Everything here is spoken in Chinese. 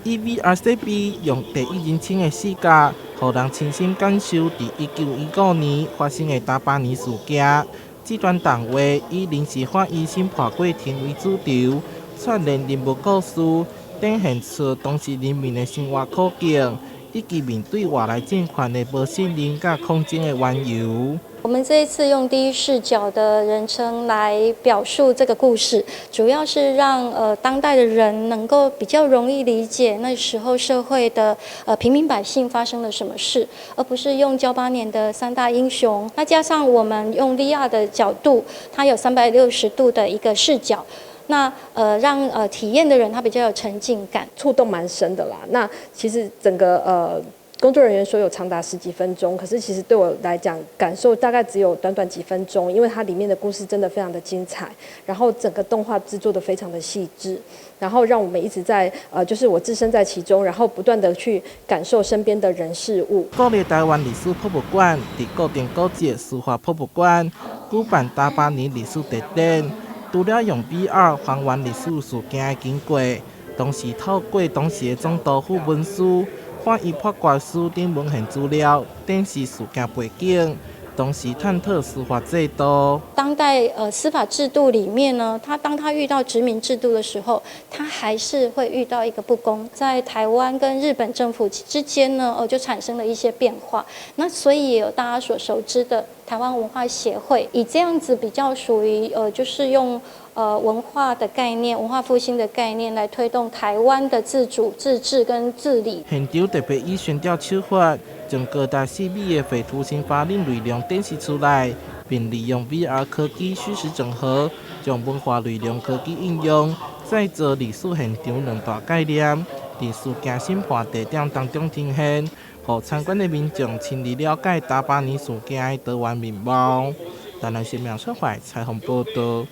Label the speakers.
Speaker 1: 以 VR 设备用第一人称的视角，让人亲身感受在1919年发生的大巴黎事件。这段动画以临时法医审判过程为主轴，串联人物故事，展现出当时人民的生活苦境，以及面对外来政权的无信任甲抗争的缘由。
Speaker 2: 我们这一次用第一视角的人称来表述这个故事，主要是让当代的人能够比较容易理解那时候社会的平民百姓发生了什么事，而不是用98年的三大英雄。那加上我们用 VR 的角度，它有360度的一个视角。那让体验的人他比较有沉浸感，
Speaker 3: 触动蛮深的啦。那其实整个工作人员说有长达10几分钟，可是其实对我来讲，感受大概只有短短几分钟，因为它里面的故事真的非常的精彩，然后整个动画制作的非常的细致，然后让我们一直在就是我置身在其中，然后不断的去感受身边的人事物。
Speaker 1: 国立台湾历史博物馆在固定古迹司法博物馆举办大巴黎历史特展，除了用 VR 还原历史事件的经过，同时透过当时的总督府文书、法医判决书等文献资料，展示事件背景，同时探讨司法制度。
Speaker 2: 当代司法制度里面呢，当他遇到殖民制度的时候，他还是会遇到一个不公。在台湾跟日本政府之间呢，就产生了一些变化。那所以也有大家所熟知的台湾文化协会，以这样子比较属于就是用文化的概念、文化复兴的概念来推动台湾的自主、自治跟治理。
Speaker 1: 现场特别以悬吊手法，将高达4米的绘图新法令内容展示出来，并利用 VR 科技虚实整合，将文化内容科技应用，再做历史现场2大概念，在事件审判地点当中呈现，让参观的民众亲自了解大巴黎事件的多元面貌。台南新闻社会采访报道。